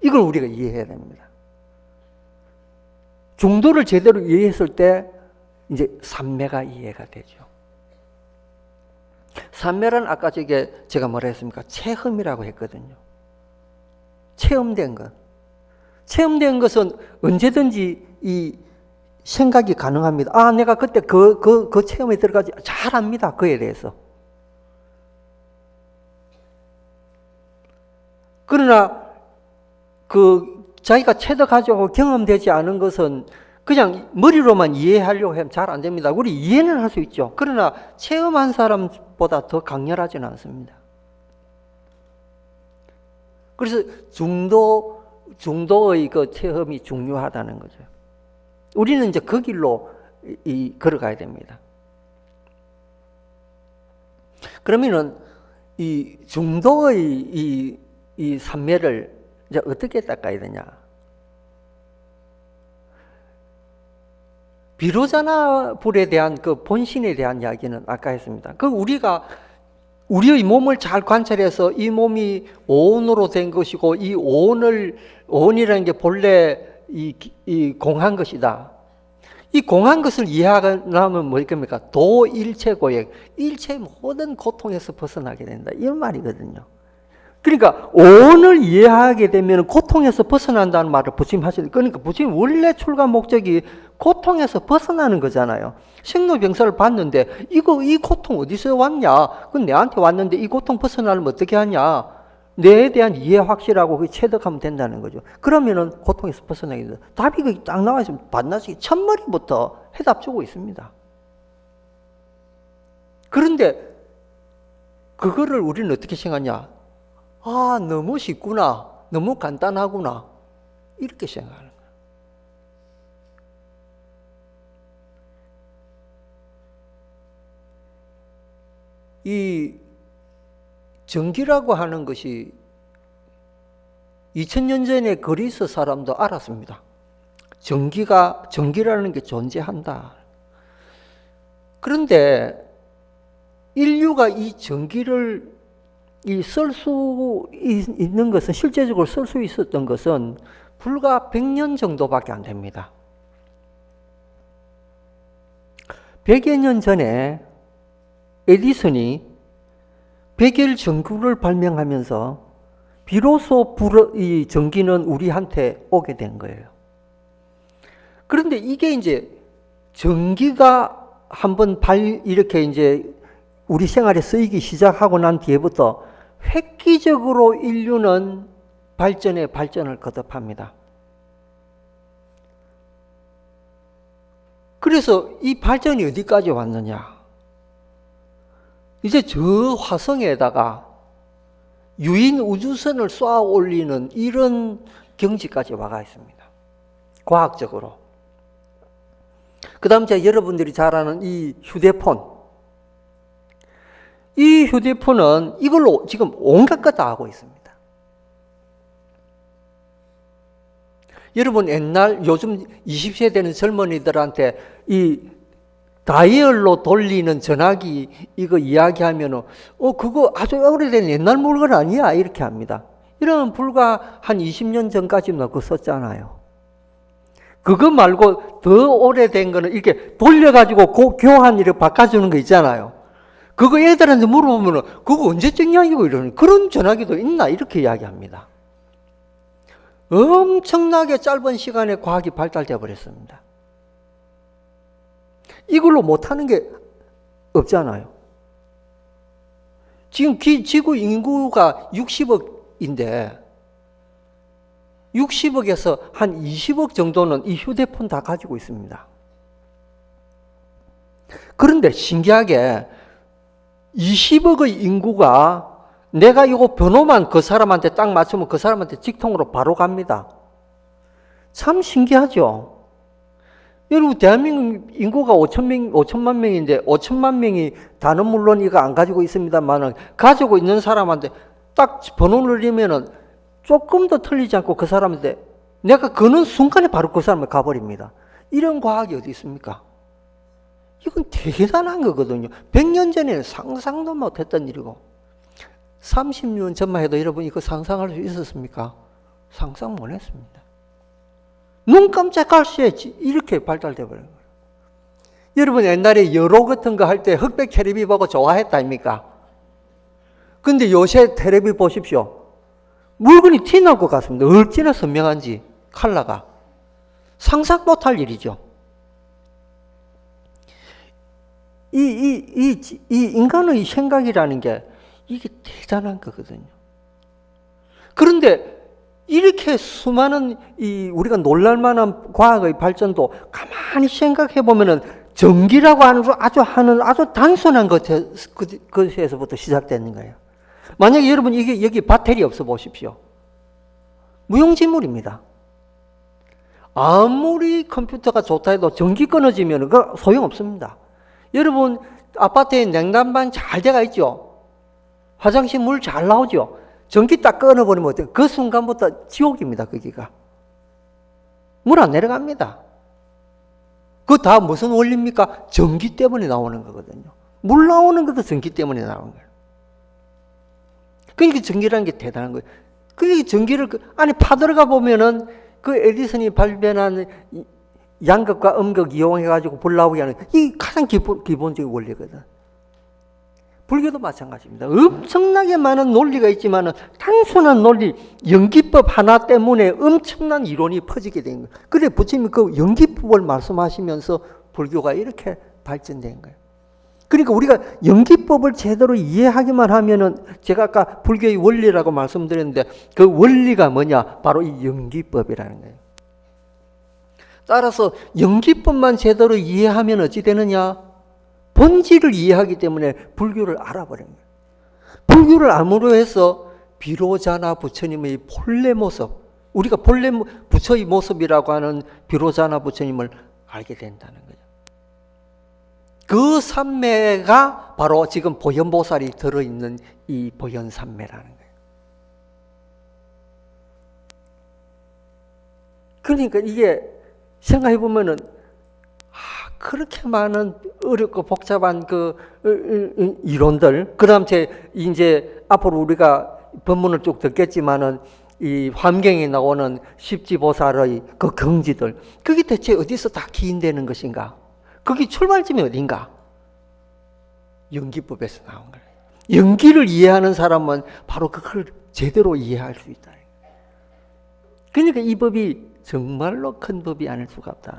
이걸 우리가 이해해야 됩니다. 중도를 제대로 이해했을 때 이제 삼매가 이해가 되죠. 삼매란 아까 제가 뭐라 했습니까? 체험이라고 했거든요. 체험된 것. 체험된 것은 언제든지 이 생각이 가능합니다. 아, 내가 그때 그 체험에 들어가지 잘 압니다. 그에 대해서. 그러나 자기가 체득하지 경험되지 않은 것은 그냥 머리로만 이해하려고 하면 잘 안 됩니다. 우리 이해는 할 수 있죠. 그러나 체험한 사람보다 더 강렬하지는 않습니다. 그래서 중도의 그 체험이 중요하다는 거죠. 우리는 이제 그 길로 걸어가야 됩니다. 그러면은 이 중도의 이 삼매를 이제 어떻게 닦아야 되냐? 비로자나 불에 대한 그 본신에 대한 이야기는 아까 했습니다. 우리의 몸을 잘 관찰해서 이 몸이 오온으로 된 것이고 이 오온이라는 게 본래 이 공한 것이다. 이 공한 것을 이해하려면 뭘 겁니까? 도일체고액, 일체 모든 고통에서 벗어나게 된다. 이런 말이거든요. 그러니까 오온을 이해하게 되면 고통에서 벗어난다는 말을 부처님 하시는. 그러니까 부처님 원래 출가 목적이 고통에서 벗어나는 거잖아요. 생로병사를 봤는데 이 고통 어디서 왔냐? 그건 내한테 왔는데 이 고통 벗어나려면 어떻게 하냐? 뇌에 대한 이해 확실하고 체득하면 된다는 거죠. 그러면은 고통에서 벗어나게 된다. 답이 딱 나와 있으면 반나절 첫머리부터 해답 주고 있습니다. 그런데 그거를 우리는 어떻게 생각하냐? 아, 너무 쉽구나. 너무 간단하구나. 이렇게 생각하는 거예요. 이 정기라고 하는 것이 2000년 전에 그리스 사람도 알았습니다. 정기라는 게 존재한다. 그런데 인류가 이 정기를 쓸 수 있는 것은, 실제적으로 쓸 수 있었던 것은 불과 100년 정도밖에 안 됩니다. 100여 년 전에 에디슨이 백일 전구를 발명하면서 비로소 이 전기는 우리한테 오게 된 거예요. 그런데 이게 이제 전기가 한번 이렇게 이제 우리 생활에 쓰이기 시작하고 난 뒤에부터 획기적으로 인류는 발전에 발전을 거듭합니다. 그래서 이 발전이 어디까지 왔느냐? 이제 저 화성에다가 유인 우주선을 쏘아 올리는 이런 경지까지 와가 있습니다. 과학적으로. 그 다음 여러분들이 잘 아는 이 휴대폰. 이 휴대폰은 이걸로 지금 온갖 것 다 하고 있습니다. 여러분 요즘 20세대는 젊은이들한테 이 다이얼로 돌리는 전화기 이거 이야기하면은 그거 아주 오래된 옛날 물건 아니야 이렇게 합니다. 이러면 불과 한 20년 전까지는 그거 썼잖아요. 그거 말고 더 오래된 거는 이렇게 돌려가지고 교환 이렇게 바꿔주는 거 있잖아요. 그거 애들한테 물어보면은 그거 언제 찍냐 이거 이러는 그런 전화기도 있나 이렇게 이야기합니다. 엄청나게 짧은 시간에 과학이 발달되어 버렸습니다. 이걸로 못하는 게 없잖아요. 지금 지구 인구가 60억인데 60억에서 한 20억 정도는 이 휴대폰 다 가지고 있습니다. 그런데 신기하게 20억의 인구가 내가 이거 번호만 그 사람한테 딱 맞추면 그 사람한테 직통으로 바로 갑니다. 참 신기하죠? 여러분, 대한민국 인구가 5천만 명인데 5천만 명이 다는 물론 이거 안 가지고 있습니다만 가지고 있는 사람한테 딱 번호를 누르면은 조금 더 틀리지 않고 그 사람한테 내가 거는 순간에 바로 그 사람을 가버립니다. 이런 과학이 어디 있습니까? 이건 대단한 거거든요. 100년 전에는 상상도 못했던 일이고 30년 전만 해도 여러분 이거 상상할 수 있었습니까? 상상 못 했습니다. 눈 깜짝할 새에 이렇게 발달돼 버린 거예요. 여러분 옛날에 여로 같은 거 할 때 흑백 텔레비 보고 좋아했다 아닙니까? 근데 요새 텔레비 보십시오. 물건이 티날 것 같습니다. 얼마나 선명한지 컬러가. 상상 못할 일이죠. 이 인간의 생각이라는 게 이게 대단한 거거든요. 그런데 이렇게 수많은 우리가 놀랄만한 과학의 발전도 가만히 생각해 보면은 전기라고 하는 아주 단순한 것에서부터 시작되는 거예요. 만약에 여러분 여기 배터리 없어 보십시오. 무용지물입니다. 아무리 컴퓨터가 좋다 해도 전기 끊어지면 그 소용없습니다. 여러분 아파트에 냉난방 잘 돼가 있죠? 화장실 물 잘 나오죠? 전기 딱 끊어버리면 어때요? 그 순간부터 지옥입니다, 거기가. 물 안 내려갑니다. 그거 다 무슨 원리입니까? 전기 때문에 나오는 거거든요. 물 나오는 것도 전기 때문에 나오는 거예요. 그러니까 전기라는 게 대단한 거예요. 그러니까 전기를, 안에 파들어가 보면은 그 에디슨이 발견한 양극과 음극 이용해가지고 불 나오게 하는 이 가장 기본적인 원리거든. 불교도 마찬가지입니다. 엄청나게 많은 논리가 있지만 단순한 논리, 연기법 하나 때문에 엄청난 이론이 퍼지게 된 거예요. 그래 부처님이 그 연기법을 말씀하시면서 불교가 이렇게 발전된 거예요. 그러니까 우리가 연기법을 제대로 이해하기만 하면은 제가 아까 불교의 원리라고 말씀드렸는데 그 원리가 뭐냐? 바로 이 연기법이라는 거예요. 따라서 연기법만 제대로 이해하면 어찌 되느냐? 본질을 이해하기 때문에 불교를 알아버린 거예요. 불교를 암으로 해서 비로자나 부처님의 본래 모습, 우리가 본래 부처의 모습이라고 하는 비로자나 부처님을 알게 된다는 거죠. 그 삼매가 바로 지금 보현보살이 들어있는 이 보현삼매라는 거예요. 그러니까 이게 생각해 보면은 그렇게 많은 어렵고 복잡한 그 이론들, 그 다음 이제 앞으로 우리가 법문을 쭉 듣겠지만은 이 환경에 나오는 십지보살의 그 경지들, 그게 대체 어디서 다 기인되는 것인가? 거기 출발점이 어딘가? 연기법에서 나온 거예요. 연기를 이해하는 사람은 바로 그걸 제대로 이해할 수 있다. 그러니까 이 법이 정말로 큰 법이 아닐 수가 없다.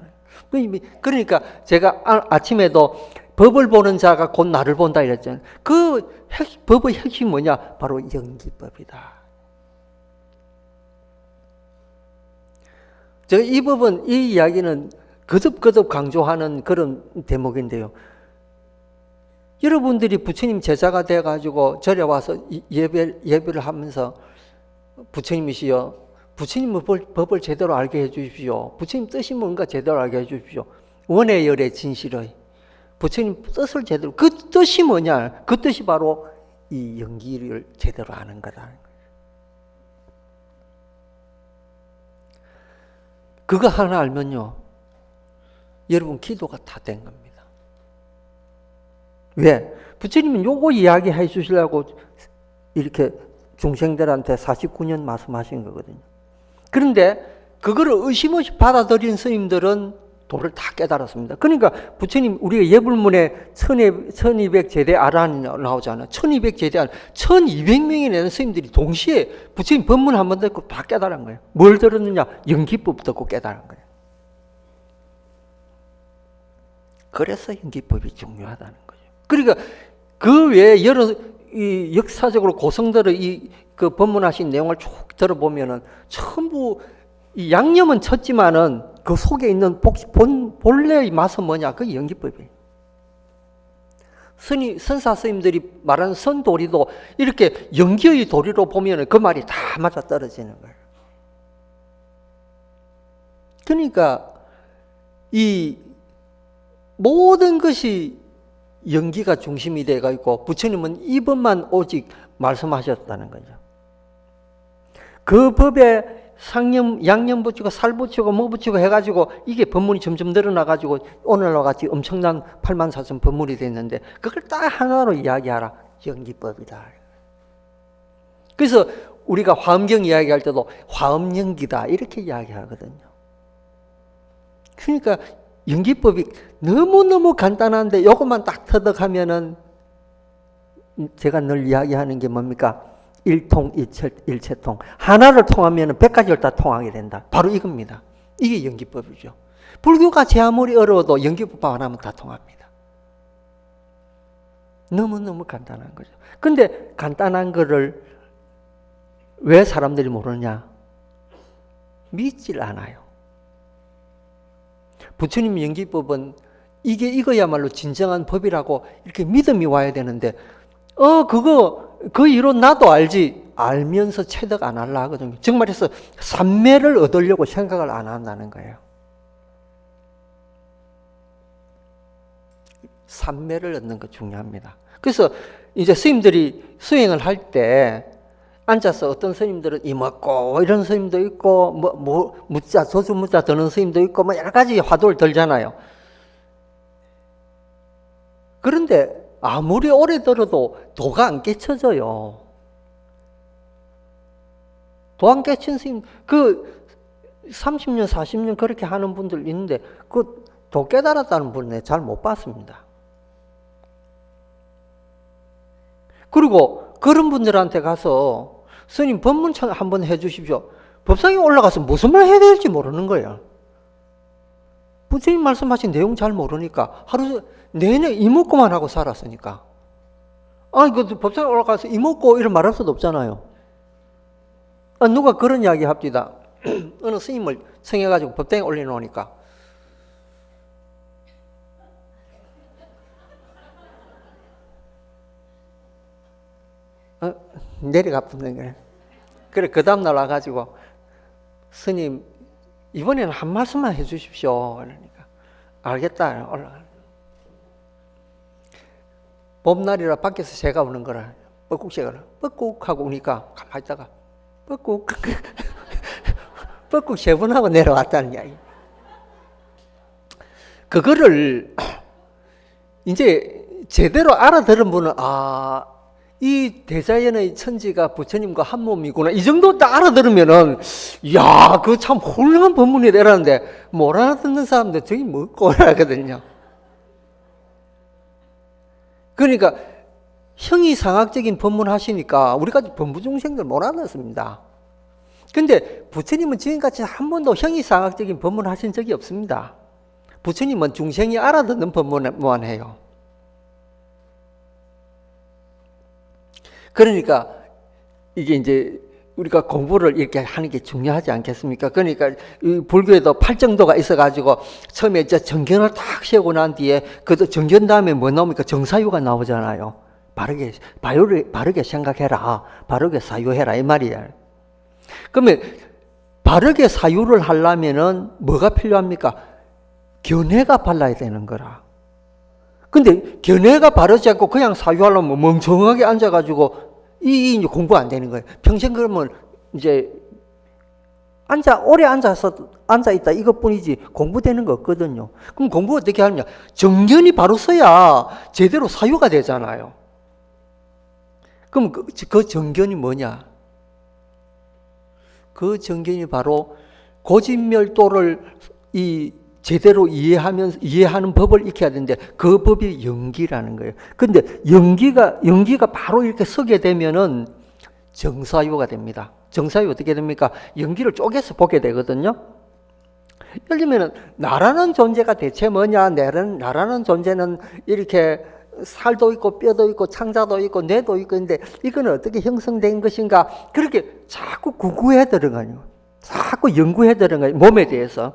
그러니까 제가 아침에도 법을 보는 자가 곧 나를 본다 이랬잖아요. 그 법의 핵심이 뭐냐? 바로 연기법이다. 제가 이 법은, 이 이야기는 거듭거듭 강조하는 그런 대목인데요. 여러분들이 부처님 제자가 돼가지고 절에 와서 예배를 하면서 부처님이시여, 부처님 법을 제대로 알게 해주십시오. 부처님 뜻이 뭔가 제대로 알게 해주십시오. 원의 열의 진실의 부처님 뜻을 제대로, 그 뜻이 뭐냐? 그 뜻이 바로 이 연기를 제대로 아는 거다. 그거 하나 알면요, 여러분 기도가 다 된 겁니다. 왜? 부처님은 요거 이야기해 주시려고 이렇게 중생들한테 49년 말씀하신 거거든요. 그런데 그거를 의심 없이 받아들인 스님들은 도를 다 깨달았습니다. 그러니까 부처님 우리가 예불문에 1200제대 아란이 나오잖아요. 1200제대 아란, 1200명이 되는 스님들이 동시에 부처님 법문 한 번 듣고 다 깨달은 거예요. 뭘 들었느냐? 연기법 듣고 깨달은 거예요. 그래서 연기법이 중요하다는 거죠. 그러니까 그 외에 여러 이 역사적으로 고성들의 그 법문하신 내용을 쭉 들어보면은 전부 이 양념은 쳤지만은 그 속에 있는 본래의 맛은 뭐냐? 그게 연기법이에요. 선사 스님들이 말하는 선도리도 이렇게 연기의 도리로 보면은 그 말이 다 맞아 떨어지는 거예요. 그러니까 이 모든 것이 연기가 중심이 되어 있고 부처님은 이 법만 오직 말씀하셨다는 거죠. 그 법에 상념, 양념 붙이고 살 붙이고 뭐 붙이고 해가지고 이게 법문이 점점 늘어나가지고 오늘과 같이 엄청난 84,000 법문이 됐는데 그걸 딱 하나로 이야기하라. 연기법이다. 그래서 우리가 화엄경 이야기할 때도 화엄연기다 이렇게 이야기하거든요. 그러니까 연기법이 너무너무 간단한데 이것만 딱 터득하면은 제가 늘 이야기하는 게 뭡니까? 일통, 일체통. 하나를 통하면 100가지를 다 통하게 된다. 바로 이겁니다. 이게 연기법이죠. 불교가 제 아무리 어려워도 연기법 하나면 다 통합니다. 너무너무 간단한 거죠. 근데 간단한 거를 왜 사람들이 모르냐? 믿질 않아요. 부처님 연기법은 이거야말로 진정한 법이라고 이렇게 믿음이 와야 되는데 그 이론 나도 알지 알면서 체득 안 하려 하거든요. 정말해서 삼매를 얻으려고 생각을 안 한다는 거예요. 삼매를 얻는 거 중요합니다. 그래서 이제 스님들이 수행을 할 때 앉아서 어떤 스님들은 이먹고 이런 스님도 있고 묻자 조주 묻자 드는 스님도 있고 뭐 여러 가지 화두를 들잖아요. 그런데 아무리 오래 들어도 도가 안 깨쳐져요. 도 안 깨친 스님, 30년, 40년 그렇게 하는 분들 있는데, 도 깨달았다는 분은 잘 못 봤습니다. 그리고 그런 분들한테 가서, 스님 법문 한번 해 주십시오. 법상에 올라가서 무슨 말 해야 될지 모르는 거예요. 부처님 말씀하신 내용 잘 모르니까 하루 내내 이먹고만 하고 살았으니까. 그 법상에 올라가서 이먹고 이런 말할 수도 없잖아요. 누가 그런 이야기 합디다. 어느 스님을 청해가지고 법당에 올려놓으니까. 내려가 붙는 거예요. 그래, 그 다음날 와가지고, 스님, 이번에는 한 말씀만 해 주십시오. 그러니까, 알겠다. 올라가. 봄날이라 밖에서 새가 우는 거라. 뻐꾹 새가 뻐꾹 하고 우니까 가만히 있다가 뻐꾹 뻐꾹 세 번 하고 내려왔다는 이야기. 그거를 이제 제대로 알아들은 분은 이 대자연의 천지가 부처님과 한 몸이구나. 이 정도 딱 알아들으면은, 그거 참 훌륭한 법문이 되라는데, 못 알아듣는 사람들 저기 먹고 하거든요. 그러니까, 형이상학적인 법문 하시니까, 우리까지 범부중생들 못 알아듣습니다. 근데, 부처님은 지금까지 한 번도 형이상학적인 법문 하신 적이 없습니다. 부처님은 중생이 알아듣는 법문만 해요. 그러니까 이게 이제 우리가 공부를 이렇게 하는 게 중요하지 않겠습니까? 그러니까 이 불교에도 팔정도가 있어가지고 처음에 이제 정견을 딱 세우고 난 뒤에 그 정견 다음에 뭐 나옵니까? 정사유가 나오잖아요. 바르게 생각해라. 바르게 사유해라. 이 말이에요. 그러면 바르게 사유를 하려면은 뭐가 필요합니까? 견해가 발라야 되는 거라. 근데 견해가 바르지 않고 그냥 사유하려면 멍청하게 앉아가지고 이제 공부 안 되는 거예요. 평생 그러면 이제 오래 앉아있다 이것뿐이지 공부되는 거 없거든요. 그럼 공부 어떻게 하느냐? 정견이 바로 서야 제대로 사유가 되잖아요. 그럼 그 정견이 뭐냐? 그 정견이 바로 고진멸도를 제대로 이해하는 법을 익혀야 되는데 그 법이 연기라는 거예요. 근데 연기가 바로 이렇게 서게 되면은 정사유가 됩니다. 정사유 어떻게 됩니까? 연기를 쪼개서 보게 되거든요. 예를 들면 나라는 존재가 대체 뭐냐? 나라는 존재는 이렇게 살도 있고 뼈도 있고 창자도 있고 뇌도 있고 있는데 이거는 어떻게 형성된 것인가? 그렇게 자꾸 구구해 들어가요. 자꾸 연구해 들어가요. 몸에 대해서.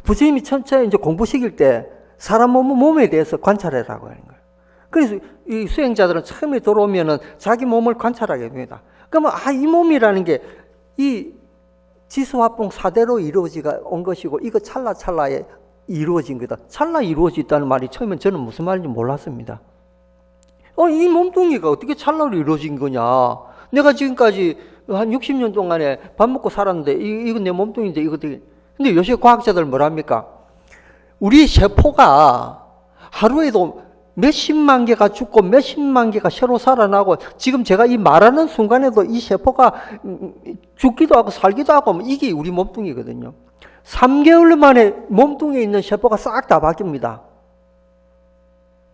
부처님이 천천히 이제 공부시킬 때 사람 몸에 대해서 관찰해라고 하는 거예요. 그래서 이 수행자들은 처음에 들어오면은 자기 몸을 관찰하게 됩니다. 그러면 이 몸이라는 게 이 지수화풍 사대로 이루어지가 온 것이고 이거 찰나찰나에 이루어진 거다. 찰나 이루어졌다는 말이 처음엔 저는 무슨 말인지 몰랐습니다. 이 몸뚱이가 어떻게 찰나로 이루어진 거냐. 내가 지금까지 한 60년 동안에 밥 먹고 살았는데 이건 내 몸뚱이인데 이거 어떻게. 근데 요새 과학자들 뭐랍니까? 우리 세포가 하루에도 몇십만 개가 죽고 몇십만 개가 새로 살아나고 지금 제가 이 말하는 순간에도 이 세포가 죽기도 하고 살기도 하고 이게 우리 몸뚱이거든요. 3개월 만에 몸뚱이에 있는 세포가 싹 다 바뀝니다.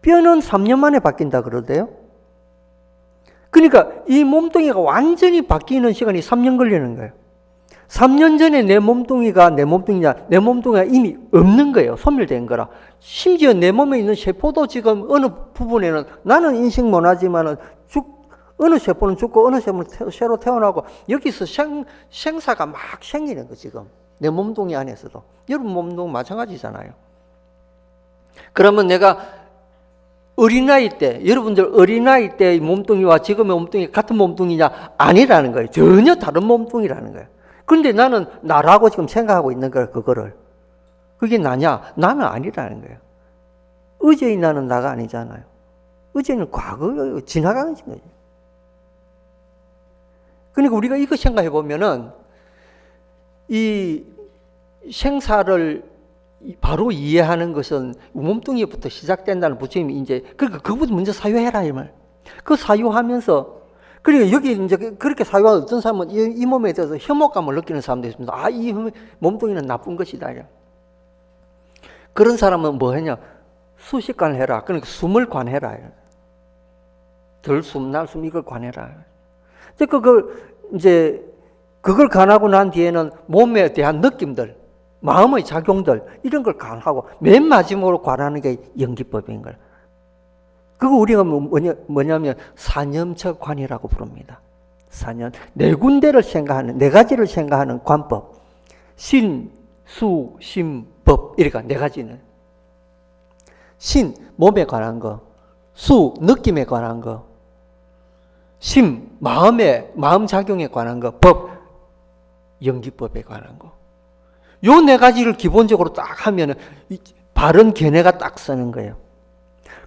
뼈는 3년 만에 바뀐다 그러대요. 그러니까 이 몸뚱이가 완전히 바뀌는 시간이 3년 걸리는 거예요. 3년 전에 내 몸뚱이가 이미 없는 거예요. 소멸된 거라. 심지어 내 몸에 있는 세포도 지금 어느 부분에는 나는 인식 못하지만 어느 세포는 죽고 어느 세포는 새로 태어나고 여기서 생사가 막 생기는 거 지금. 내 몸뚱이 안에서도. 여러분 몸도 마찬가지잖아요. 그러면 내가 어린아이 때, 여러분들 어린아이 때의 몸뚱이와 지금의 몸뚱이 같은 몸뚱이냐? 아니라는 거예요. 전혀 다른 몸뚱이라는 거예요. 그런데 나는 나라고 지금 생각하고 있는 거예요, 그거를. 그게 나냐? 나는 아니라는 거예요. 어제의 나는 나가 아니잖아요. 어제는 과거에 지나가는 거예요. 그러니까 우리가 이거 생각해 보면은 이 생사를 바로 이해하는 것은 몸뚱이부터 시작된다는 부처님이 이제 그러니까 그것부터 먼저 사유해라 이 말. 그 사유하면서 그러니까 여기 이제 그렇게 사유한 어떤 사람은 이 몸에 대해서 혐오감을 느끼는 사람도 있습니다. 이 몸뚱이는 나쁜 것이다. 그런 사람은 뭐 하냐? 수식관을 해라. 그러니까 숨을 관해라. 들숨, 날숨 이걸 관해라. 그걸 관하고 난 뒤에는 몸에 대한 느낌들, 마음의 작용들 이런 걸 관하고 맨 마지막으로 관하는 게 연기법인 거예요. 그거 우리가 뭐냐면 사념처관이라고 부릅니다. 사념. 네 군데를 생각하는, 네 가지를 생각하는 관법. 신, 수, 심, 법. 이러니까 네 가지는. 신, 몸에 관한 거. 수, 느낌에 관한 거. 심, 마음 작용에 관한 거. 법, 연기법에 관한 거. 요 네 가지를 기본적으로 딱 하면은 바른 견해가 딱 서는 거예요.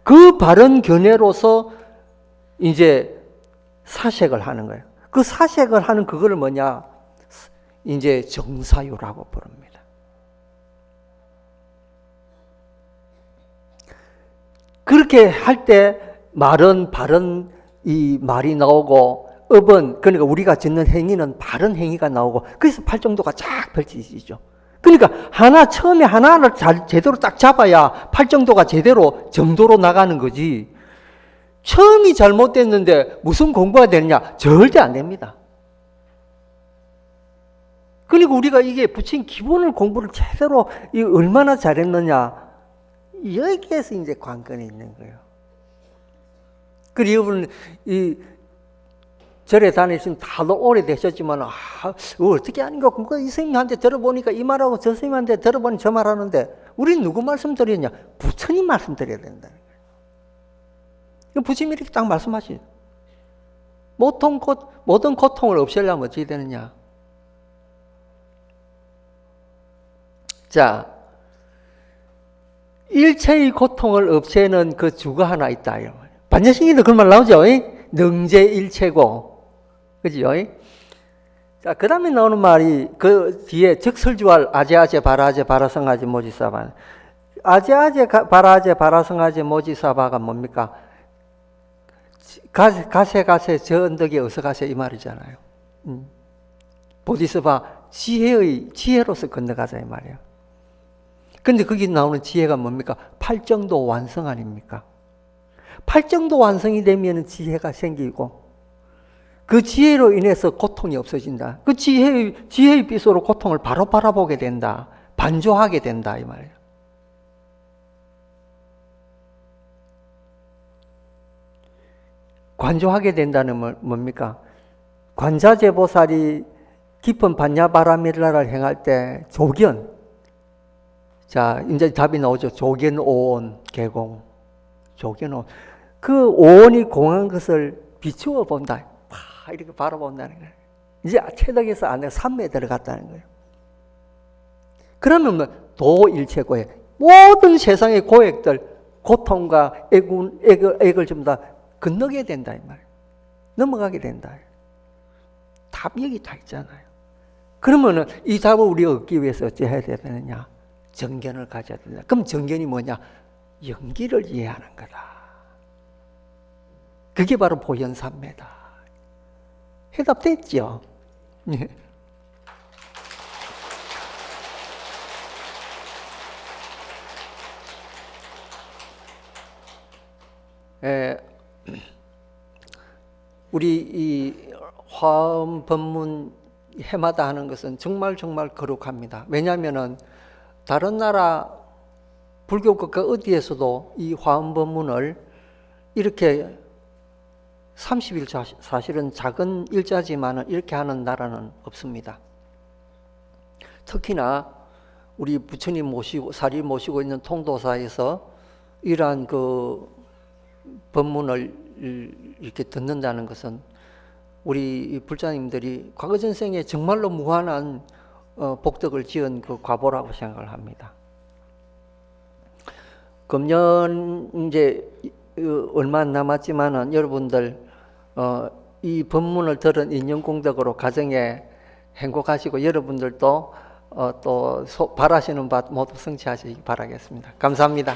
그 바른 견해로서 이제 사색을 하는 거예요. 그 사색을 하는 그거를 뭐냐? 이제 정사유라고 부릅니다. 그렇게 할 때 말은 바른 이 말이 나오고 업은 그러니까 우리가 짓는 행위는 바른 행위가 나오고 그래서 팔정도가 쫙 펼쳐지죠. 그러니까 처음에 하나를 제대로 딱 잡아야 팔정도가 제대로 정도로 나가는 거지. 처음이 잘못됐는데 무슨 공부가 되느냐? 절대 안 됩니다. 그러니까 우리가 이게 부처님 기본을 공부를 제대로 얼마나 잘했느냐? 여기에서 이제 관건이 있는 거예요. 그리고 여러분 절에 다니시면 다도 오래되셨지만 어떻게 하는가 이 스님한테 들어보니까 이 말하고 저 스님한테 들어보니 저 말하는데 우리는 누구 말씀 드렸냐? 부처님 말씀 드려야 된다는 거예요. 부처님이 이렇게 딱 말씀하시죠. 모든 고통을 없애려면 어떻게 되느냐? 자, 일체의 고통을 없애는 그 주가 하나 있다. 반야신기도 그런 말 나오죠. 능제일체고. 그죠? 자, 그 다음에 나오는 말이 그 뒤에 즉설주할 아제아제 바라아제 바라성아제 모지사바. 아제아제 바라아제 바라성아제 모지사바가 뭡니까? 가세 저 언덕에 어서 가세 이 말이잖아요. 보디스바 지혜로서 건너가자 이 말이에요. 근데 거기 나오는 지혜가 뭡니까? 팔정도 완성 아닙니까? 팔정도 완성이 되면 지혜가 생기고 그 지혜로 인해서 고통이 없어진다. 그 지혜의 빛으로 고통을 바로 바라보게 된다. 반조하게 된다 이 말이에요. 관조하게 된다는 뭡니까? 관자재보살이 깊은 반야바라밀라를 행할 때 조견, 자 이제 답이 나오죠. 조견오온 개공, 조견오온. 그 오온이 공한 것을 비추어 본다. 이렇게 바라본다는 거예요. 이제 체덕에서 안에 삼매에 들어갔다는 거예요. 그러면 뭐 도일체고해. 모든 세상의 고액들, 고통과 액을 전부 다 건너게 된다 이 말이에요. 넘어가게 된다. 답이 여기 다 있잖아요. 그러면은 이 답을 우리가 얻기 위해서 어찌 해야 되느냐? 정견을 가져야 된다. 그럼 정견이 뭐냐? 연기를 이해하는 거다. 그게 바로 보현삼매다. 해답됐죠? 우리 이 화엄 법문 해마다 하는 것은 정말 거룩합니다. 왜냐하면은 다른 나라 불교 국가 어디에서도 이 화엄 법문을 이렇게 30일 사실은 작은 일자지만은 이렇게 하는 나라는 없습니다. 특히나 우리 부처님 모시고 사리 모시고 있는 통도사에서 이러한 그 법문을 이렇게 듣는다는 것은 우리 불자님들이 과거 전생에 정말로 무한한 복덕을 지은 그 과보라고 생각을 합니다. 금년 이제 얼마 안 남았지만은 여러분들 이 법문을 들은 인연功德으로 가정에 행복하시고 여러분들도 또 바라시는 바 모두 성취하시기 바라겠습니다. 감사합니다.